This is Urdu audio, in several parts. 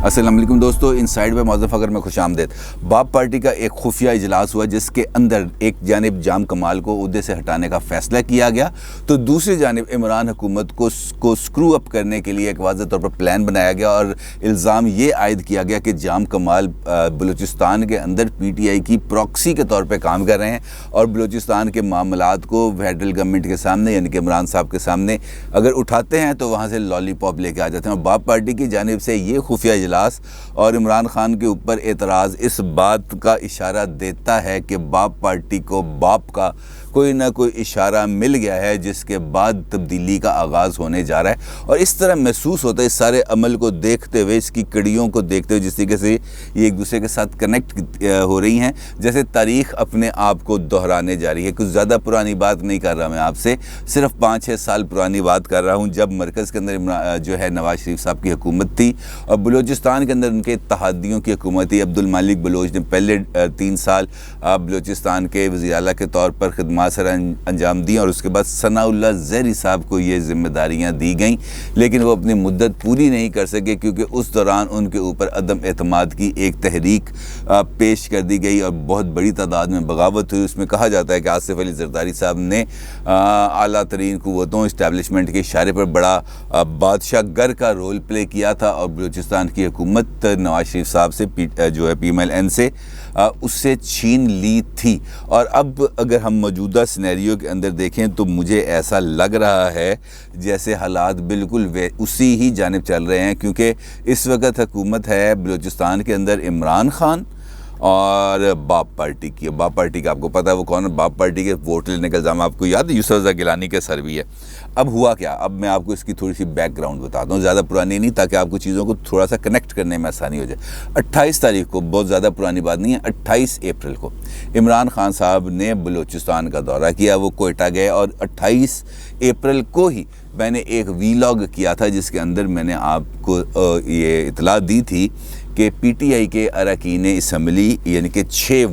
السلام علیکم دوستو، انسائیڈ بائی معظم فخر میں خوش آمدید۔ باب پارٹی کا ایک خفیہ اجلاس ہوا جس کے اندر ایک جانب جام کمال کو عہدے سے ہٹانے کا فیصلہ کیا گیا، تو دوسری جانب عمران حکومت کو سکرو اپ کرنے کے لیے ایک واضح طور پر پلان بنایا گیا اور الزام یہ عائد کیا گیا کہ جام کمال بلوچستان کے اندر پی ٹی آئی کی پراکسی کے طور پہ کام کر رہے ہیں اور بلوچستان کے معاملات کو فیڈرل گورنمنٹ کے سامنے یعنی کہ عمران صاحب کے سامنے اگر اٹھاتے ہیں تو وہاں سے لالی پاپ لے کے آ جاتے ہیں۔ اور باب پارٹی کی جانب سے یہ خفیہ اجلاس اور عمران خان کے اوپر اعتراض اس بات کا اشارہ دیتا ہے کہ باب پارٹی کو باپ کا کوئی نہ کوئی اشارہ مل گیا ہے جس کے بعد تبدیلی کا آغاز ہونے جا رہا ہے، اور اس طرح محسوس ہوتا ہے اس سارے عمل کو دیکھتے ہوئے، اس کی کڑیوں کو دیکھتے ہوئے جس طریقے سے یہ ایک دوسرے کے ساتھ کنیکٹ ہو رہی ہیں، جیسے تاریخ اپنے آپ کو دہرانے جا رہی ہے۔ کچھ زیادہ پرانی بات نہیں کر رہا میں آپ سے، صرف 5-6 سال پرانی بات کر رہا ہوں، جب مرکز کے اندر جو ہے نواز شریف صاحب کی حکومت تھی اور بلوچستان کے اندر ان کے اتحادیوں کی حکومت تھی۔ عبدالمالک بلوچ نے پہلے 3 سال بلوچستان کے وزیر اعلیٰ کے طور پر خدمات سر انجام دی اور اس کے بعد ثناء اللہ زہری صاحب کو یہ ذمہ داریاں دی گئیں، لیکن وہ اپنی مدت پوری نہیں کر سکے کیونکہ اس دوران ان کے اوپر عدم اعتماد کی ایک تحریک پیش کر دی گئی اور بہت بڑی تعداد میں بغاوت ہوئی۔ اس میں کہا جاتا ہے کہ آصف علی زرداری صاحب نے اعلیٰ ترین قوتوں اسٹیبلشمنٹ کے اشارے پر بڑا بادشاہ گر کا رول پلے کیا تھا اور بلوچستان کی حکومت نواز شریف صاحب سے جو ہے پی ایم ایل این سے اس سے چھین لی تھی۔ اور اب اگر ہم موجودہ سینیریو کے اندر دیکھیں تو مجھے ایسا لگ رہا ہے جیسے حالات بالکل اسی ہی جانب چل رہے ہیں، کیونکہ اس وقت حکومت ہے بلوچستان کے اندر عمران خان اور باب پارٹی کی۔ باب پارٹی کا آپ کو پتہ ہے وہ کون ہے، باب پارٹی کے ووٹ لینے کا الزام آپ کو یاد ہے یسر رضا گیلانی کے سر بھی ہے۔ اب ہوا کیا، اب میں آپ کو اس کی تھوڑی سی بیک گراؤنڈ بتاتا ہوں، زیادہ پرانی نہیں تاکہ آپ کو چیزوں کو تھوڑا سا کنیکٹ کرنے میں آسانی ہو جائے۔ 28 تاریخ کو، بہت زیادہ پرانی بات نہیں ہے، 28 اپریل کو عمران خان صاحب نے بلوچستان کا دورہ کیا، وہ کوئٹہ گئے اور 28 اپریل کو ہی میں نے ایک ویلاگ کیا تھا جس کے اندر میں نے آپ کو یہ اطلاع دی تھی کہ پی ٹی آئی کے اراکین اسمبلی یعنی کہ 6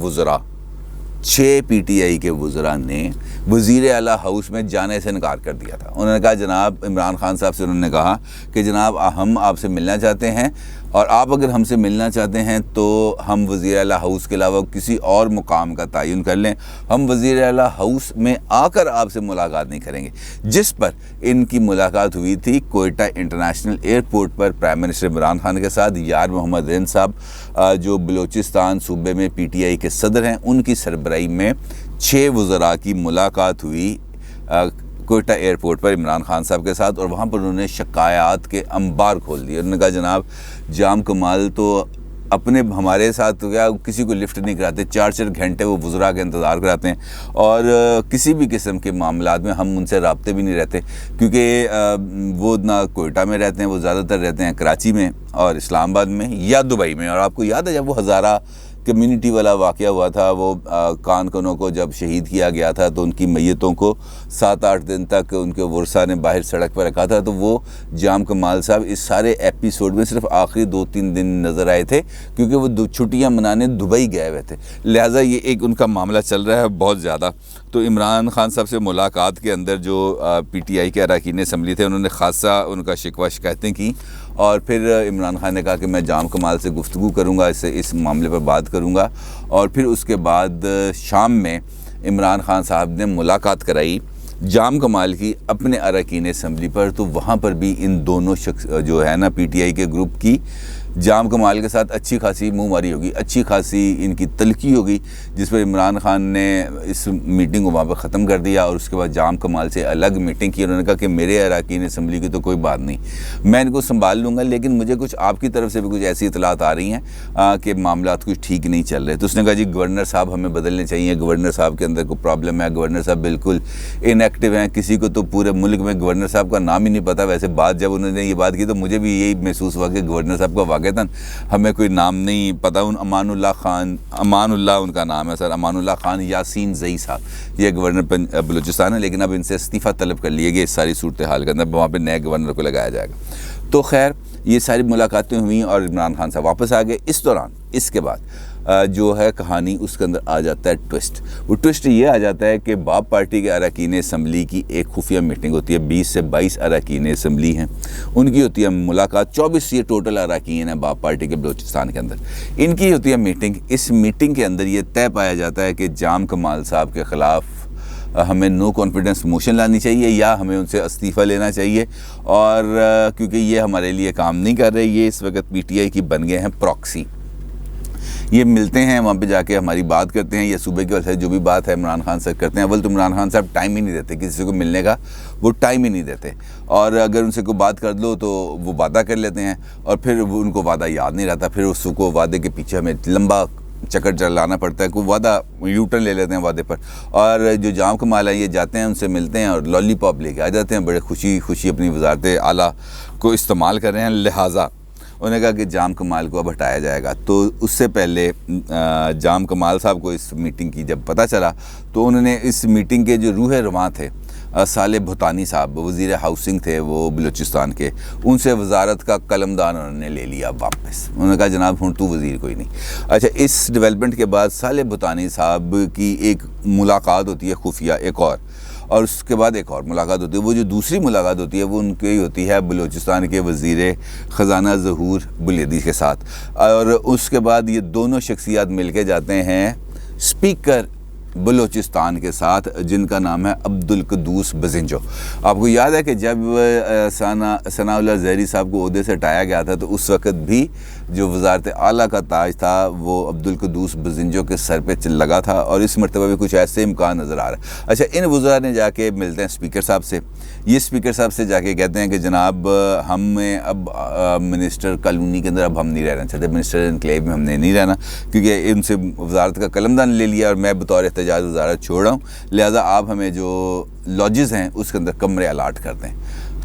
پی ٹی آئی کے وزراء نے وزیر اعلیٰ ہاؤس میں جانے سے انکار کر دیا تھا۔ انہوں نے کہا جناب عمران خان صاحب سے، انہوں نے کہا کہ جناب ہم آپ سے ملنا چاہتے ہیں اور آپ اگر ہم سے ملنا چاہتے ہیں تو ہم وزیر اعلیٰ ہاؤس کے علاوہ کسی اور مقام کا تعین کر لیں، ہم وزیر اعلیٰ ہاؤس میں آ کر آپ سے ملاقات نہیں کریں گے۔ جس پر ان کی ملاقات ہوئی تھی کوئٹہ انٹرنیشنل ایئرپورٹ پر پرائم منسٹر عمران خان کے ساتھ۔ یار محمد رین صاحب جو بلوچستان صوبے میں پی ٹی آئی کے صدر ہیں، ان کی سربراہی میں 6 وزراء کی ملاقات ہوئی کوئٹہ ایئرپورٹ پر عمران خان صاحب کے ساتھ، اور وہاں پر انہوں نے شکایات کے انبار کھول دیے۔ انہوں نے کہا جناب جام کمال تو اپنے ہمارے ساتھ کیا کسی کو لفٹ نہیں کراتے، 4 گھنٹے وہ وزراء کا انتظار کراتے ہیں اور کسی بھی قسم کے معاملات میں ہم ان سے رابطے بھی نہیں رہتے، کیونکہ وہ نہ کوئٹہ میں رہتے ہیں، وہ زیادہ تر رہتے ہیں کراچی میں اور اسلام آباد میں یا دبئی میں۔ اور آپ کو یاد ہے جب وہ ہزارہ کمیونٹی والا واقعہ ہوا تھا، وہ کان کنوں کو جب شہید کیا گیا تھا تو ان کی میتوں کو 7-8 دن تک ان کے ورثاء نے باہر سڑک پر رکھا تھا، تو وہ جام کمال صاحب اس سارے ایپیسوڈ میں صرف آخری 2-3 دن نظر آئے تھے کیونکہ وہ چھٹیاں منانے دبئی گئے ہوئے تھے، لہٰذا یہ ایک ان کا معاملہ چل رہا ہے بہت زیادہ۔ تو عمران خان صاحب سے ملاقات کے اندر جو پی ٹی آئی کے اراکین اسمبلی تھے، انہوں نے خاصا ان کا شکوہ شکایتیں کی اور پھر عمران خان نے کہا کہ میں جام کمال سے گفتگو کروں گا، اس معاملے پر بات کروں گا، اور پھر اس کے بعد شام میں عمران خان صاحب نے ملاقات کرائی جام کمال کی اپنے اراکین اسمبلی پر۔ تو وہاں پر بھی ان دونوں شخص جو ہے نا پی ٹی آئی کے گروپ کی جام کمال کے ساتھ اچھی خاصی منہ ماری ہوگی، اچھی خاصی ان کی تلخی ہوگی، جس پر عمران خان نے اس میٹنگ کو وہاں پہ ختم کر دیا اور اس کے بعد جام کمال سے الگ میٹنگ کی۔ انہوں نے کہا کہ میرے اراکین اسمبلی کی تو کوئی بات نہیں، میں ان کو سنبھال لوں گا، لیکن مجھے کچھ آپ کی طرف سے بھی کچھ ایسی اطلاعات آ رہی ہیں کہ معاملات کچھ ٹھیک نہیں چل رہے۔ تو اس نے کہا جی گورنر صاحب ہمیں بدلنے چاہیے، گورنر صاحب کے اندر کوئی پرابلم ہے، گورنر صاحب بالکل ان ایکٹیو ہیں، کسی کو تو پورے ملک میں گورنر صاحب کا نام ہی نہیں پتہ۔ ویسے بات جب انہوں نے یہ بات کی تو مجھے بھی یہی محسوس ہوا کہ گورنر صاحب کا واقعتاً ہمیں کوئی نام نہیں پتہ۔ امان اللہ ان کا نام ہے، سر امان اللہ خان یاسین زئی صاحب، یہ گورنر بلوچستان ہے، لیکن اب ان سے استعفیٰ طلب کر لیے گئے اس ساری صورتحال کے اندر، وہاں پہ نئے گورنر کو لگایا جائے گا۔ تو خیر یہ ساری ملاقاتیں ہوئیں اور عمران خان صاحب واپس آ گئے۔ اس دوران اس کے بعد جو ہے کہانی اس کے اندر آ جاتا ہے ٹوسٹ. وہ ٹوسٹ یہ آ جاتا ہے کہ باب پارٹی کے اراکین اسمبلی کی ایک خفیہ میٹنگ ہوتی ہے. 20 سے 22 اراکین اسمبلی ہیں, ان کی ہوتی ہے ملاقات. 24 یہ ٹوٹل اراکین ہیں باب پارٹی کے بلوچستان کے اندر. ان کی ہوتی ہے میٹنگ. اس میٹنگ کے اندر یہ طے پایا جاتا ہے کہ جام کمال صاحب کے خلاف ہمیں نو کانفیڈنس موشن لانی چاہیے یا ہمیں ان سے استعفیٰ لینا چاہیے, اور کیونکہ یہ ہمارے لیے کام نہیں کر رہے, یہ اس وقت پی ٹی آئی کی بن گئے ہیں پراکسی. یہ ملتے ہیں وہاں پہ جا کے ہماری بات کرتے ہیں, یا صوبے کے وجہ جو بھی بات ہے عمران خان سے کرتے ہیں. اول تو عمران خان صاحب ٹائم ہی نہیں دیتے کسی کو ملنے کا, وہ ٹائم ہی نہیں دیتے, اور اگر ان سے کوئی بات کر لو تو وہ وعدہ کر لیتے ہیں اور پھر وہ ان کو وعدہ یاد نہیں رہتا, پھر اس کو وعدے کے پیچھے ہمیں لمبا چکر چلانا پڑتا ہے. کوئی وعدہ یو ٹرن لے لیتے ہیں وعدے پر, اور جو جام کمال ہیں یہ جاتے ہیں ان سے ملتے ہیں اور لالی پاپ لے کے آ جاتے ہیں, بڑے خوشی خوشی اپنی وزارت اعلیٰ کو استعمال کر رہے ہیں. لہٰذا انہوں نے کہا کہ جام کمال کو اب ہٹایا جائے گا. تو اس سے پہلے جام کمال صاحب کو اس میٹنگ کی جب پتہ چلا تو انہوں نے اس میٹنگ کے جو روح رواں تھے صالح بھوتانی صاحب, وزیر ہاؤسنگ تھے وہ بلوچستان کے, ان سے وزارت کا قلمدان انہوں نے لے لیا واپس. انہوں نے کہا جناب ہوں تو وزیر کوئی نہیں. اچھا, اس ڈیولپمنٹ کے بعد صالح بھوتانی صاحب کی ایک ملاقات ہوتی ہے خفیہ, ایک اور اس کے بعد ایک اور ملاقات ہوتی ہے. وہ جو دوسری ملاقات ہوتی ہے وہ ان کی ہوتی ہے بلوچستان کے وزیر خزانہ ظہور بلیدی کے ساتھ, اور اس کے بعد یہ دونوں شخصیات مل کے جاتے ہیں اسپیکر بلوچستان کے ساتھ جن کا نام ہے عبدالقدوس بزنجو. آپ کو یاد ہے کہ جب ثناء اللہ زہری صاحب کو عہدے سے ہٹایا گیا تھا تو اس وقت بھی جو وزارت اعلیٰ کا تاج تھا وہ عبدالقدوس بزنجو کے سر پہ لگا تھا, اور اس مرتبہ بھی کچھ ایسے امکان نظر آ رہا ہے. اچھا, ان وزراء نے جا کے ملتے ہیں اسپیکر صاحب سے. یہ اسپیکر صاحب سے جا کے کہتے ہیں کہ جناب ہمیں اب منسٹر کالونی کے اندر اب ہم نہیں رہنا چاہتے, منسٹر انکلیو میں ہم نے نہیں رہنا, کیونکہ ان سے وزارت کا قلمدان لے لیا اور میں بطور احتجاج وزارت چھوڑ رہا ہوں, لہٰذا آپ ہمیں جو لاجز ہیں اس کے اندر کمرے الاٹ کر دیں.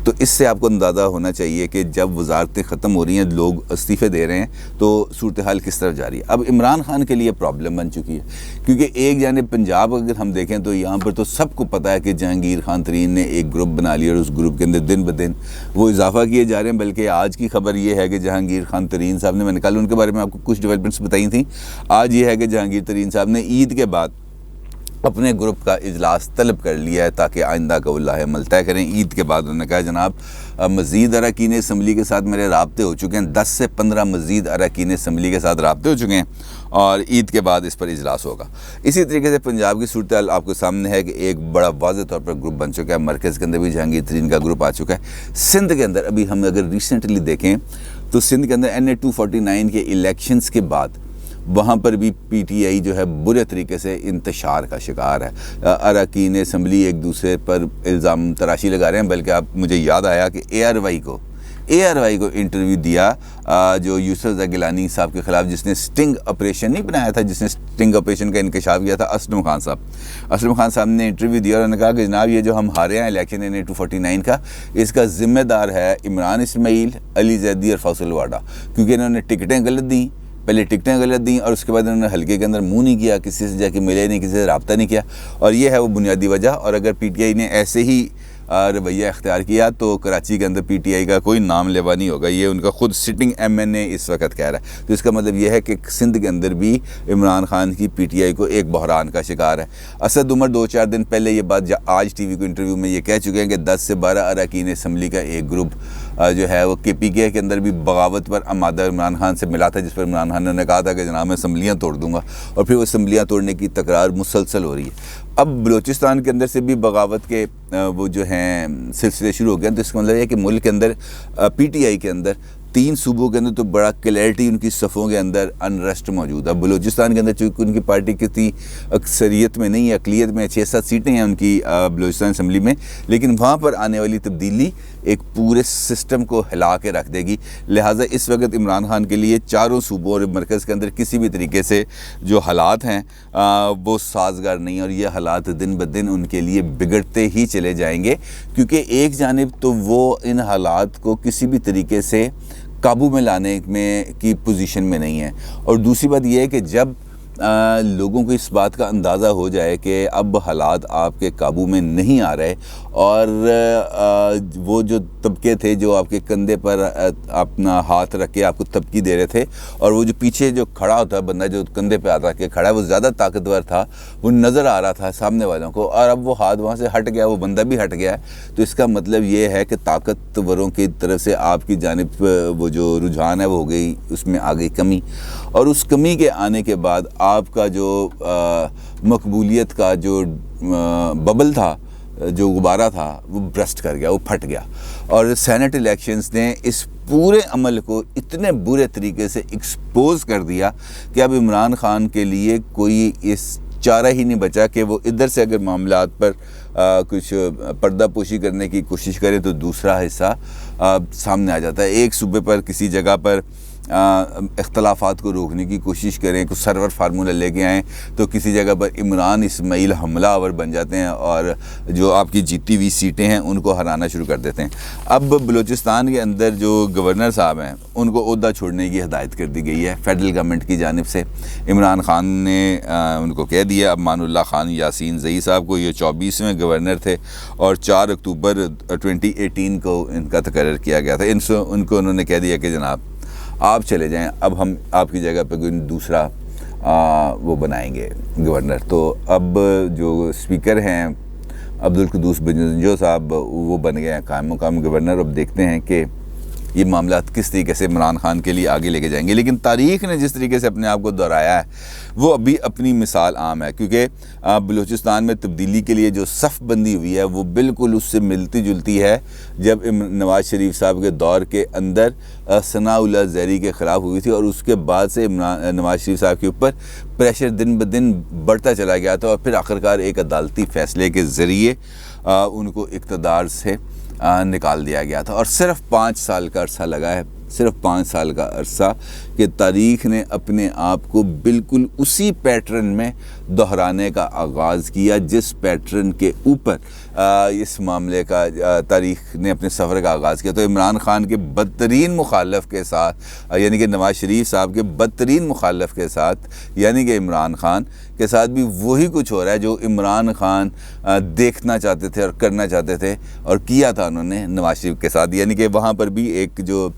تو اس سے آپ کو اندازہ ہونا چاہیے کہ جب وزارتیں ختم ہو رہی ہیں, لوگ استعفے دے رہے ہیں, تو صورتحال کس طرف جا رہی ہے. اب عمران خان کے لیے پرابلم بن چکی ہے, کیونکہ ایک جانب پنجاب اگر ہم دیکھیں تو یہاں پر تو سب کو پتہ ہے کہ جہانگیر خان ترین نے ایک گروپ بنا لیا اور اس گروپ کے اندر دن بدن وہ اضافہ کیے جا رہے ہیں. بلکہ آج کی خبر یہ ہے کہ جہانگیر خان ترین صاحب نے, میں نے کل ان کے بارے میں آپ کو کچھ ڈیولپمنٹس بتائی تھیں, آج یہ ہے کہ جہانگیر ترین صاحب نے عید کے بعد اپنے گروپ کا اجلاس طلب کر لیا ہے تاکہ آئندہ کا اللہ عمل طے کریں. عید کے بعد انہوں نے کہا جناب مزید اراکین اسمبلی کے ساتھ میرے رابطے ہو چکے ہیں, 10 سے 15 مزید اراکین اسمبلی کے ساتھ رابطے ہو چکے ہیں, اور عید کے بعد اس پر اجلاس ہوگا. اسی طریقے سے پنجاب کی صورتحال آپ کے سامنے ہے کہ ایک بڑا واضح طور پر گروپ بن چکا ہے. مرکز کے اندر بھی جہانگیر ترین کا گروپ آ چکا ہے. سندھ کے اندر ابھی ہم اگر ریسنٹلی دیکھیں تو سندھ کے اندر NA 249 کے الیکشنز کے بعد وہاں پر بھی پی ٹی آئی جو ہے برے طریقے سے انتشار کا شکار ہے. اراکین اسمبلی ایک دوسرے پر الزام تراشی لگا رہے ہیں. بلکہ اب مجھے یاد آیا کہ اے آر وائی کو انٹرویو دیا جو یوسف زئی گیلانی صاحب کے خلاف, جس نے سٹنگ آپریشن نہیں بنایا تھا, جس نے سٹنگ آپریشن کا انکشاف کیا تھا, اسلم خان صاحب نے انٹرویو دیا اور انہوں نے کہا کہ جناب یہ جو ہم ہارے ہیں الیکشن NA 249 کا, اس کا ذمہ دار ہے عمران اسماعیل, علی زیدی اور فوز الواڈا, کیونکہ انہوں نے ٹکٹیں غلط دیں. پہلے ٹکٹیں غلط دیں اور اس کے بعد انہوں نے حلقے کے اندر منہ نہیں کیا, کسی سے جا کے ملے نہیں, کسی سے رابطہ نہیں کیا, اور یہ ہے وہ بنیادی وجہ. اور اگر پی ٹی آئی نے ایسے ہی رویہ اختیار کیا تو کراچی کے اندر پی ٹی آئی کا کوئی نام لیوا نہیں ہوگا. یہ ان کا خود سٹنگ MNA اس وقت کہہ رہا ہے. تو اس کا مطلب یہ ہے کہ سندھ کے اندر بھی عمران خان کی پی ٹی آئی کو ایک بحران کا شکار ہے. اسد عمر 2-4 دن پہلے یہ بات آج ٹی وی کو انٹرویو میں یہ کہہ چکے ہیں کہ 10 سے 12 اراکین اسمبلی کا ایک گروپ جو ہے وہ KPK کے اندر بھی بغاوت پر آمادہ عمران خان سے ملا تھا, جس پر عمران خان نے کہا تھا کہ جناب میں اسمبلیاں توڑ دوں گا, اور پھر وہ اسمبلیاں توڑنے کی تکرار مسلسل ہو رہی ہے. اب بلوچستان کے اندر سے بھی بغاوت کے وہ جو ہیں سلسلے شروع ہو گئے ہیں. تو اس کا مطلب یہ ہے کہ ملک کے اندر پی ٹی آئی کے اندر 3 صوبوں کے اندر تو بڑا کلیئرٹی ان کی صفوں کے اندر انریسٹ موجود ہے. بلوچستان کے اندر چونکہ ان کی پارٹی کتنی اکثریت میں نہیں ہے, اقلیت میں 6-7 سیٹیں ہیں ان کی بلوچستان اسمبلی میں, لیکن وہاں پر آنے والی تبدیلی ایک پورے سسٹم کو ہلا کے رکھ دے گی. لہٰذا اس وقت عمران خان کے لیے چاروں صوبوں اور مرکز کے اندر کسی بھی طریقے سے جو حالات ہیں وہ سازگار نہیں, اور یہ حالات دن بدن ان کے لیے بگڑتے ہی چلے جائیں گے. کیونکہ ایک جانب تو وہ ان حالات کو کسی بھی طریقے سے قابو میں لانے میں کی پوزیشن میں نہیں ہے, اور دوسری بات یہ ہے کہ جب لوگوں کو اس بات کا اندازہ ہو جائے کہ اب حالات آپ کے قابو میں نہیں آ رہے اور وہ جو طبقے تھے جو آپ کے کندھے پر اپنا ہاتھ رکھ کے آپ کو تبکی دے رہے تھے، اور وہ جو پیچھے جو کھڑا ہوتا ہے بندہ جو کندھے پہ ہاتھ رکھ کے کھڑا ہے وہ زیادہ طاقتور تھا، وہ نظر آ رہا تھا سامنے والوں کو، اور اب وہ ہاتھ وہاں سے ہٹ گیا، وہ بندہ بھی ہٹ گیا ہے۔ تو اس کا مطلب یہ ہے کہ طاقتوروں کی طرف سے آپ کی جانب وہ جو رجحان ہے وہ ہو گئی، اس میں آ گئی کمی، اور اس کمی کے آنے کے بعد آپ کا جو مقبولیت کا جو ببل تھا، جو غبارہ تھا، وہ برسٹ کر گیا، وہ پھٹ گیا، اور سینٹ الیکشنز نے اس پورے عمل کو اتنے برے طریقے سے ایکسپوز کر دیا کہ اب عمران خان کے لیے کوئی اس چارہ ہی نہیں بچا کہ وہ ادھر سے اگر معاملات پر کچھ پردہ پوشی کرنے کی کوشش کرے تو دوسرا حصہ سامنے آ جاتا ہے۔ ایک صوبے پر کسی جگہ پر اختلافات کو روکنے کی کوشش کریں، کچھ سرور فارمولہ لے کے آئیں، تو کسی جگہ پر عمران اسماعیل حملہ آور بن جاتے ہیں اور جو آپ کی جیتی ہوئی سیٹیں ہیں ان کو ہرانا شروع کر دیتے ہیں۔ اب بلوچستان کے اندر جو گورنر صاحب ہیں ان کو عہدہ چھوڑنے کی ہدایت کر دی گئی ہے فیڈرل گورنمنٹ کی جانب سے۔ عمران خان نے ان کو کہہ دیا، اب مان اللہ خان یاسین زئی صاحب کو، یہ 24ویں گورنر تھے اور 4 اکتوبر 2018 کو ان کا تقرر کیا گیا تھا، ان کو انہوں نے کہہ دیا کہ جناب آپ چلے جائیں، اب ہم آپ کی جگہ پہ کوئی دوسرا وہ بنائیں گے گورنر۔ تو اب جو اسپیکر ہیں عبدالقدوس بنجو صاحب، وہ بن گئے ہیں قائم مقام گورنر۔ اب دیکھتے ہیں کہ یہ معاملات کس طریقے سے عمران خان کے لیے آگے لے کے جائیں گے، لیکن تاریخ نے جس طریقے سے اپنے آپ کو دہرایا ہے وہ ابھی اپنی مثال عام ہے، کیونکہ بلوچستان میں تبدیلی کے لیے جو صف بندی ہوئی ہے وہ بالکل اس سے ملتی جلتی ہے جب نواز شریف صاحب کے دور کے اندر ثناء اللہ زہری کے خلاف ہوئی تھی، اور اس کے بعد سے نواز شریف صاحب کے اوپر پریشر دن بدن بڑھتا چلا گیا تھا، اور پھر آخرکار ایک عدالتی فیصلے کے ذریعے ان کو اقتدار سے نکال دیا گیا تھا۔ اور صرف 5 سال کا عرصہ لگا ہے، صرف 5 سال کا عرصہ کہ تاریخ نے اپنے آپ کو بالکل اسی پیٹرن میں دہرانے کا آغاز کیا جس پیٹرن کے اوپر اس معاملے کا تاریخ نے اپنے سفر کا آغاز کیا۔ تو عمران خان کے بدترین مخالف کے ساتھ، یعنی کہ نواز شریف صاحب کے بدترین مخالف کے ساتھ، یعنی کہ عمران خان کے ساتھ بھی وہی کچھ ہو رہا ہے جو عمران خان دیکھنا چاہتے تھے اور کرنا چاہتے تھے، اور کیا تھا انہوں نے نواز شریف کے ساتھ، یعنی کہ وہاں پر بھی ایک جو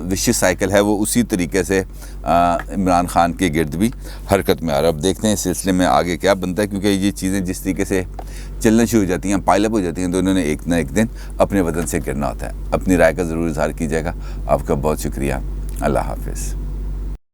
وشیس سائیکل ہے وہ اسی طریقے سے عمران خان کے گرد بھی حرکت میں آ رہا ہے۔ اب دیکھتے ہیں اس سلسلے میں آگے کیا بنتا ہے، کیونکہ یہ چیزیں جس طریقے سے چلنا شروع ہو جاتی ہیں، پائل اپ ہو جاتی ہیں، تو انہوں نے ایک نہ ایک دن اپنے وطن سے گرنا ہوتا ہے۔ اپنی رائے کا ضرور اظہار کیجیے گا۔ آپ کا بہت شکریہ، اللہ حافظ۔